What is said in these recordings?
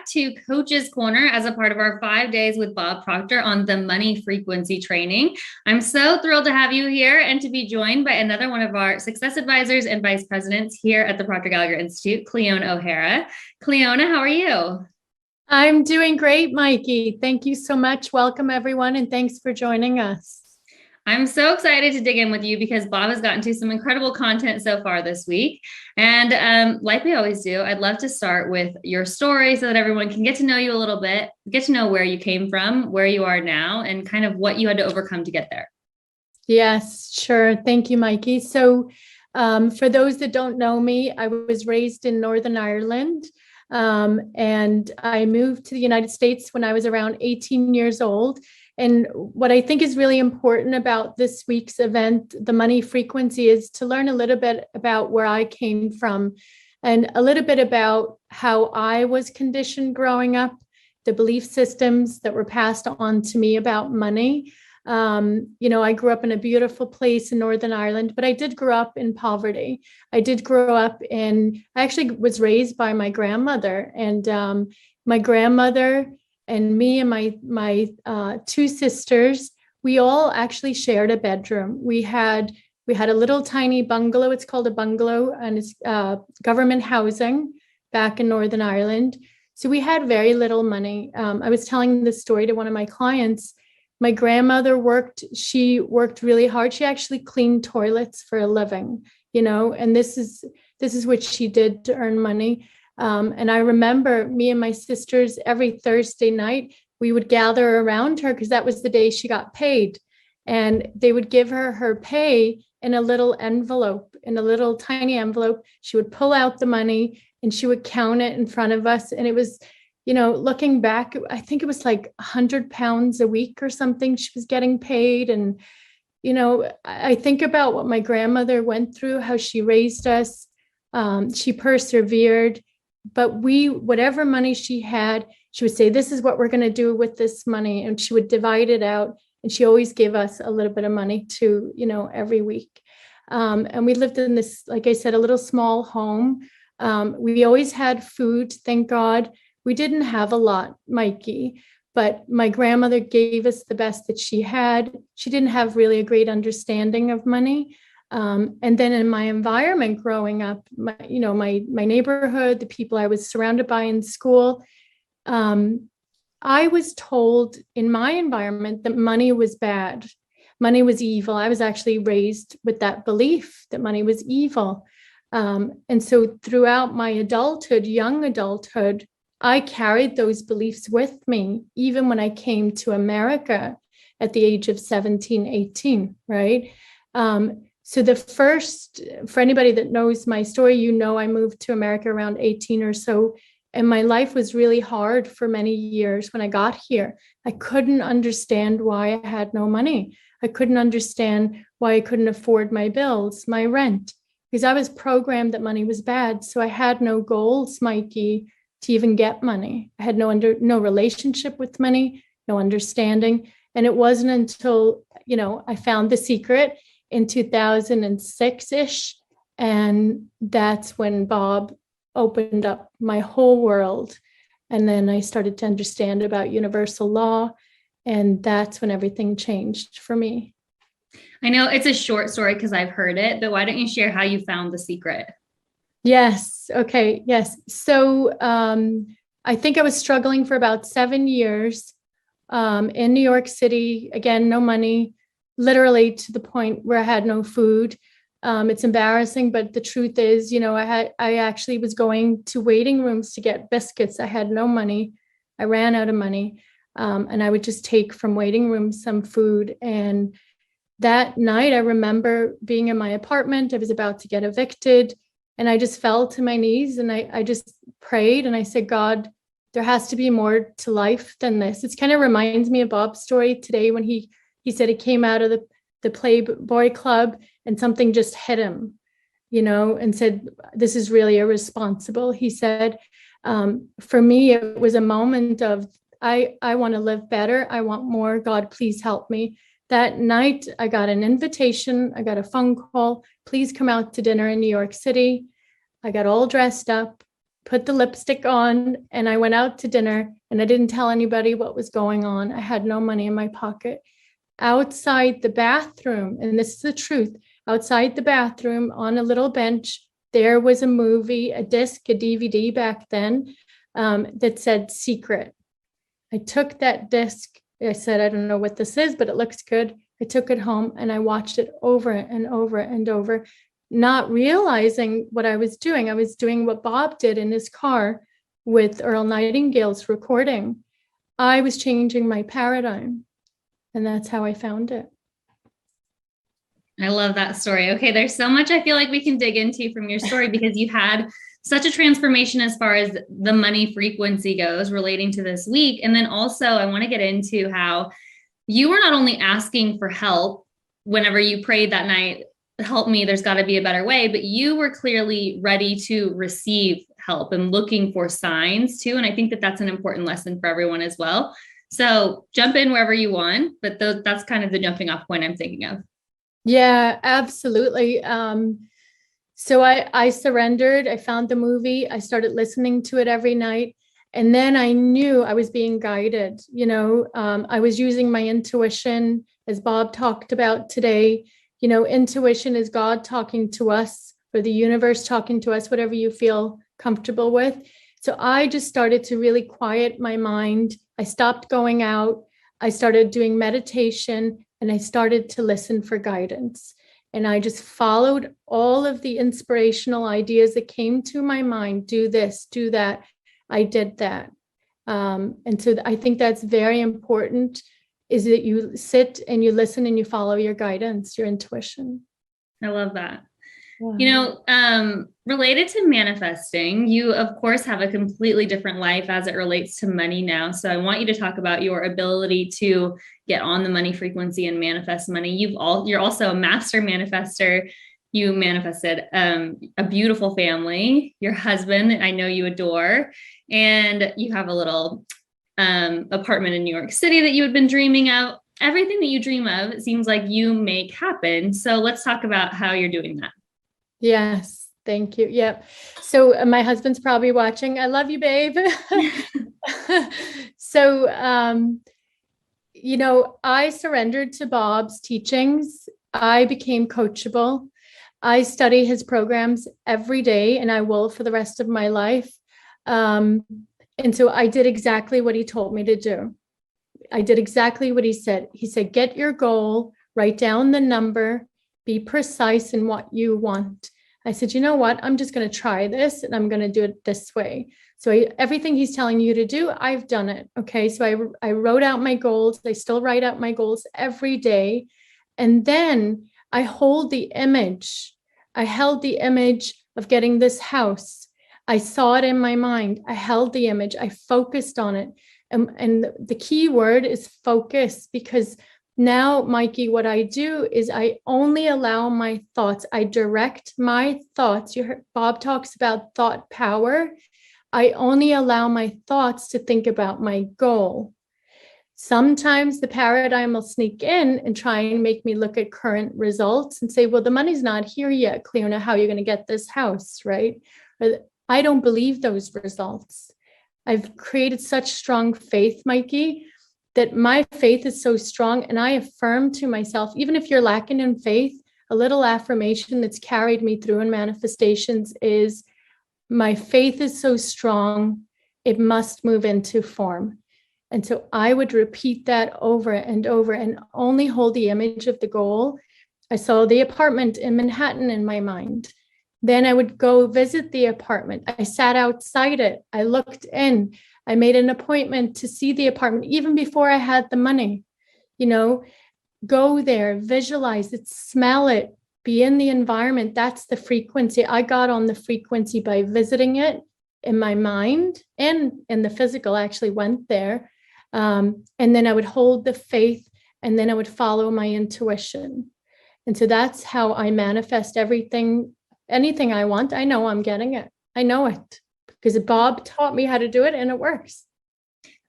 to Coach's Corner as a part of our 5 days with Bob Proctor on the money frequency training. I'm so thrilled to have you here and to be joined by another one of our success advisors and vice presidents here at the Proctor Gallagher Institute, Cliona O'Hara. Cliona, how are you? I'm doing great, Mykie. Thank you so much. Welcome, everyone, and thanks for joining us. I'm so excited to dig in with you because Bob has gotten to some incredible content so far this week. And like we always do, I'd love to start with your story so that everyone can get to know you a little bit, get to know where you came from, where you are now, and kind of what you had to overcome to get there. Yes, sure. Thank you, Mykie. So for those that don't know me, I was raised in Northern Ireland. And I moved to the United States when I was around 18 years old. And what I think is really important about this week's event, the money frequency, is to learn a little bit about where I came from and a little bit about how I was conditioned growing up, the belief systems that were passed on to me about money. I grew up in a beautiful place in Northern Ireland, but I did grow up in poverty. I actually was raised by my grandmother, and my grandmother and me and my two sisters, we all actually shared a bedroom. We had a little tiny bungalow. It's called a bungalow, and it's government housing back in Northern Ireland. So we had very little money. I was telling this story to one of my clients. My grandmother she worked really hard. She actually cleaned toilets for a living, and this is what she did to earn money. And I remember me and my sisters, every Thursday night, we would gather around her because that was the day she got paid. And they would give her pay in a little envelope, in a little tiny envelope. She would pull out the money and she would count it in front of us. And it was, looking back, I think it was like £100 a week or something she was getting paid. And, I think about what my grandmother went through, how she raised us. She persevered. But whatever money she had, she would say, this is what we're going to do with this money. And she would divide it out. And she always gave us a little bit of money too, every week. And we lived in this, like I said, a little small home. We always had food, thank God. We didn't have a lot, Mykie, but my grandmother gave us the best that she had. She didn't have really a great understanding of money. And then in my environment growing up, my neighborhood, the people I was surrounded by in school, I was told in my environment that money was bad. Money was evil. I was actually raised with that belief that money was evil. And so throughout my young adulthood, I carried those beliefs with me, even when I came to America at the age of 17, 18, right? So for anybody that knows my story, I moved to America around 18 or so, and my life was really hard for many years when I got here. I couldn't understand why I had no money. I couldn't understand why I couldn't afford my bills, my rent, because I was programmed that money was bad. So I had no goals, Mykie, to even get money. I had no relationship with money, no understanding. And it wasn't until, I found the secret in 2006-ish. And that's when Bob opened up my whole world. And then I started to understand about universal law. And that's when everything changed for me. I know it's a short story because I've heard it, but why don't you share how you found the secret? Yes. Okay. Yes. So I think I was struggling for about 7 years in New York City. Again, no money, literally to the point where I had no food. It's embarrassing, but the truth is, I actually was going to waiting rooms to get biscuits. I had no money. I ran out of money. And I would just take from waiting rooms some food. And that night, I remember being in my apartment. I was about to get evicted. And I just fell to my knees and I just prayed and I said, God, there has to be more to life than this. It kind of reminds me of Bob's story today when he said he came out of the Playboy Club and something just hit him, and said, this is really irresponsible. He said, for me, it was a moment of, I want to live better. I want more. God, please help me. That night, I got an invitation. I got a phone call. Please come out to dinner in New York City. I got all dressed up. put the lipstick on, and I went out to dinner, and I didn't tell anybody what was going on. I had no money in my pocket. Outside the bathroom, and this is the truth, outside the bathroom on a little bench, there was a movie, a disc, a DVD back then, that said Secret. I took that disc. I said, I don't know what this is, but it looks good. I took it home and I watched it over and over and over, not realizing what I was doing. I was doing what Bob did in his car with Earl Nightingale's recording. I was changing my paradigm, and that's how I found it. I love that story. Okay, there's so much I feel like we can dig into from your story, because you had such a transformation as far as the money frequency goes relating to this week. And then also I want to get into how you were not only asking for help whenever you prayed that night, help me, there's got to be a better way, but you were clearly ready to receive help and looking for signs too. And I think that that's an important lesson for everyone as well. So jump in wherever you want, but that's kind of the jumping off point I'm thinking of. Yeah, absolutely. So I surrendered. I found the movie. I started listening to it every night. And then I knew I was being guided. I was using my intuition, as Bob talked about today. Intuition is God talking to us, or the universe talking to us, whatever you feel comfortable with. So I just started to really quiet my mind. I stopped going out. I started doing meditation, and I started to listen for guidance. And I just followed all of the inspirational ideas that came to my mind. Do this, do that. I did that. And so I think that's very important, is that you sit and you listen and you follow your guidance, your intuition. I love that. Yeah. Related to manifesting, you of course have a completely different life as it relates to money now. So I want you to talk about your ability to get on the money frequency and manifest money. You're also a master manifester. You manifested a beautiful family, your husband, I know you adore, and you have a little apartment in New York City that you had been dreaming of. Everything that you dream of, it seems like you make happen. So let's talk about how you're doing that. Yes. Thank you. Yep. So my husband's probably watching. I love you, babe. So, I surrendered to Bob's teachings. I became coachable. I study his programs every day, and I will for the rest of my life. And so I did exactly what he told me to do. I did exactly what he said. He said, get your goal, write down the number, be precise in what you want. I said, you know what? I'm just going to try this, and I'm going to do it this way. So everything he's telling you to do, I've done it. Okay. So I wrote out my goals. I still write out my goals every day. And then I hold the image. I held the image of getting this house. I saw it in my mind. I held the image. I focused on it. And the key word is focus, because now, Mykie, what I do is I only allow my thoughts. I direct my thoughts. You heard Bob talks about thought power. I only allow my thoughts to think about my goal. Sometimes the paradigm will sneak in and try and make me look at current results and say, well, the money's not here yet, Cilona. How are you going to get this house, right? I don't believe those results. I've created such strong faith, Mykie, that my faith is so strong, and I affirm to myself, even if you're lacking in faith, a little affirmation that's carried me through in manifestations is, my faith is so strong, it must move into form. And so I would repeat that over and over and only hold the image of the goal. I saw the apartment in Manhattan in my mind. Then I would go visit the apartment. I sat outside it. I looked in. I made an appointment to see the apartment even before I had the money. Go there, visualize it, smell it, be in the environment. That's the frequency. I got on the frequency by visiting it in my mind, and in the physical. I actually went there. And then I would hold the faith, and then I would follow my intuition. And so that's how I manifest everything, anything I want. I know I'm getting it. I know it, because Bob taught me how to do it, and it works.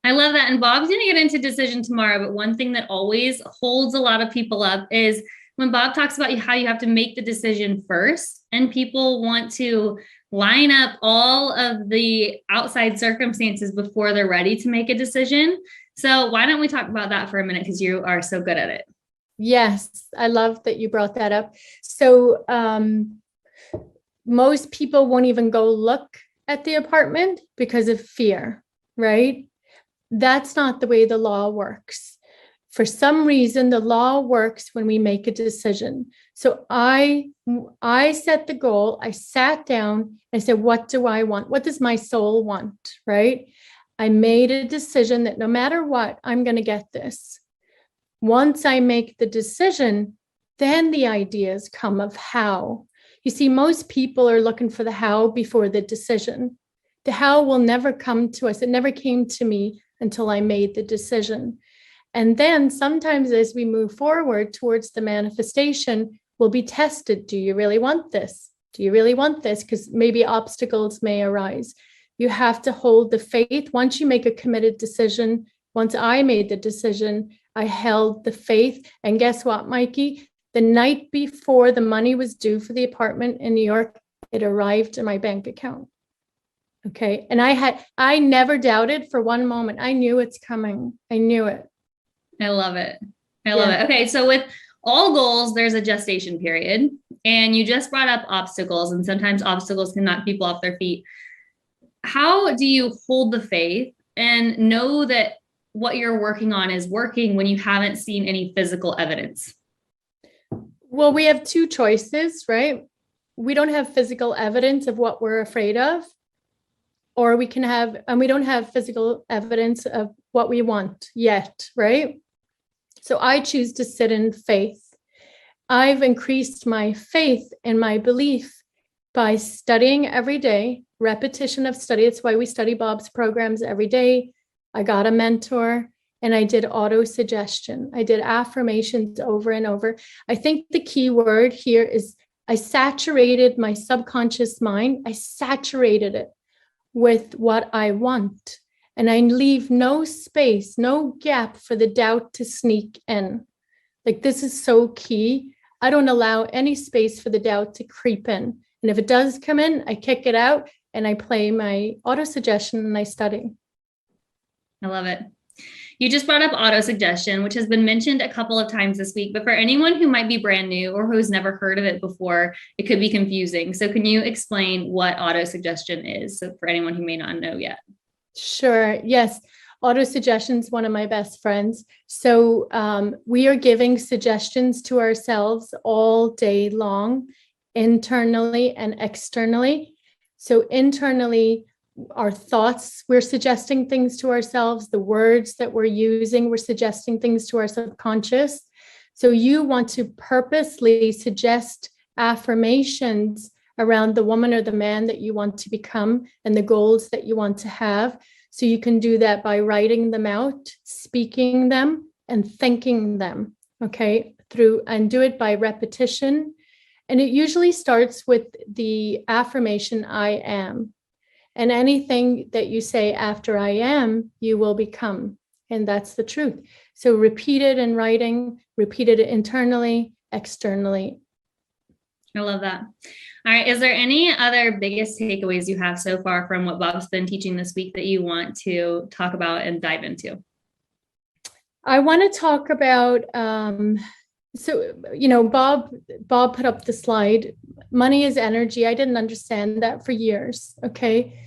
I love that. And Bob's going to get into decision tomorrow. But one thing that always holds a lot of people up is when Bob talks about how you have to make the decision first, and people want to line up all of the outside circumstances before they're ready to make a decision. So why don't we talk about that for a minute, because you are so good at it. Yes, I love that you brought that up. So most people won't even go look at the apartment because of fear, right? That's not the way the law works. For some reason, the law works when we make a decision. So I set the goal. I sat down. I said, what do I want? What does my soul want, right? I made a decision that no matter what, I'm going to get this. Once I make the decision, then the ideas come of how. You see, most people are looking for the how before the decision. The how will never come to us. It never came to me until I made the decision. And then sometimes as we move forward towards the manifestation, we'll be tested. Do you really want this? Do you really want this? Because maybe obstacles may arise. You have to hold the faith. Once you make a committed decision, once I made the decision, I held the faith. And guess what, Mykie? The night before the money was due for the apartment in New York, it arrived in my bank account. Okay. And I never doubted for one moment. I knew it's coming. I knew it. I love it. I love it. Okay. So with all goals, there's a gestation period, and you just brought up obstacles, and sometimes obstacles can knock people off their feet. How do you hold the faith and know that what you're working on is working when you haven't seen any physical evidence? Well, we have two choices, right? We don't have physical evidence of what we're afraid of, or we don't have physical evidence of what we want yet, right? So I choose to sit in faith. I've increased my faith and my belief by studying every day, repetition of study. That's why we study Bob's programs every day. I got a mentor, and I did auto-suggestion. I did affirmations over and over. I think the key word here is I saturated my subconscious mind. I saturated it with what I want. And I leave no space, no gap for the doubt to sneak in. Like, this is so key. I don't allow any space for the doubt to creep in. And if it does come in, I kick it out and I play my auto-suggestion and I study. I love it. You just brought up auto-suggestion, which has been mentioned a couple of times this week, but for anyone who might be brand new or who's never heard of it before, it could be confusing. So can you explain what auto-suggestion is, so for anyone who may not know yet? Sure. Yes. Auto-suggestion is one of my best friends. So we are giving suggestions to ourselves all day long, internally and externally. So internally, our thoughts, we're suggesting things to ourselves. The words that we're using, we're suggesting things to our subconscious. So you want to purposely suggest affirmations around the woman or the man that you want to become and the goals that you want to have. So you can do that by writing them out, speaking them, and thinking them, okay, and do it by repetition. And it usually starts with the affirmation, I am. And anything that you say after I am, you will become. And that's the truth. So repeat it in writing, repeat it internally, externally. I love that. All right. Is there any other biggest takeaways you have so far from what Bob's been teaching this week that you want to talk about and dive into? I want to talk about, Bob put up the slide. Money is energy. I didn't understand that for years. Okay.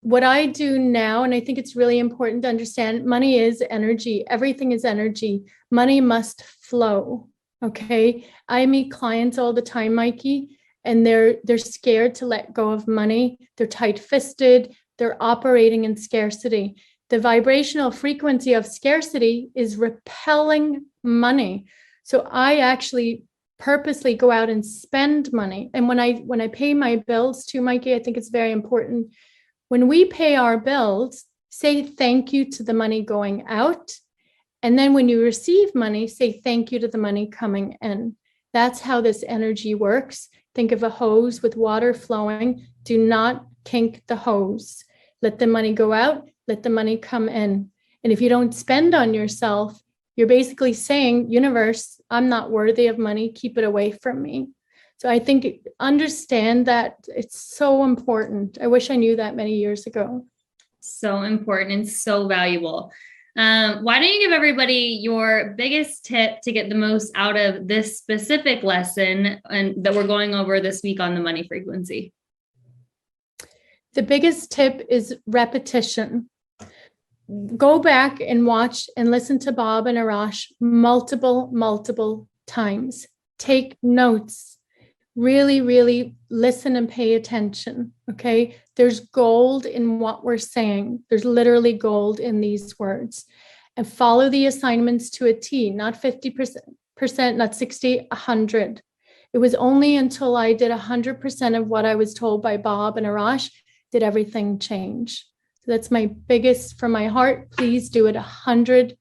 What I do now, and I think it's really important to understand, money is energy. Everything is energy. Money must flow. Okay. I meet clients all the time, Mykie, and they're scared to let go of money. They're tight-fisted. They're operating in scarcity. The vibrational frequency of scarcity is repelling money. So I actually purposely go out and spend money. And when I pay my bills too, Mykie, I think it's very important. When we pay our bills, say thank you to the money going out. And then when you receive money, say thank you to the money coming in. That's how this energy works. Think of a hose with water flowing. Do not kink the hose. Let the money go out. Let the money come in. And if you don't spend on yourself, you're basically saying, universe, I'm not worthy of money. Keep it away from me. So I think understand that it's so important. I wish I knew that many years ago. So important and so valuable. Why don't you give everybody your biggest tip to get the most out of this specific lesson and that we're going over this week on the money frequency? The biggest tip is repetition. Go back and watch and listen to Bob and Arash multiple times. Take notes. Really, really listen and pay attention. Okay. There's gold in what we're saying. There's literally gold in these words. And follow the assignments to a T, not 50%, not 60, 100. It was only until I did 100% of what I was told by Bob and Arash did everything change. So that's my biggest from my heart. Please do it 100%.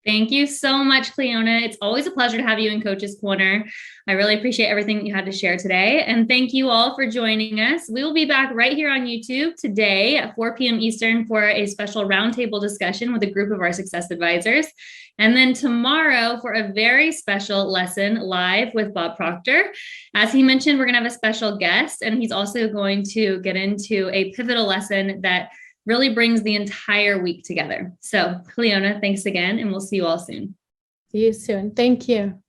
Thank you so much, Cliona. It's always a pleasure to have you in Coach's Corner. I really appreciate everything that you had to share today. And thank you all for joining us. We will be back right here on YouTube today at 4 p.m. Eastern for a special roundtable discussion with a group of our success advisors. And then tomorrow for a very special lesson live with Bob Proctor. As he mentioned, we're going to have a special guest, and he's also going to get into a pivotal lesson that really brings the entire week together. So, Cliona, thanks again, and we'll see you all soon. See you soon. Thank you.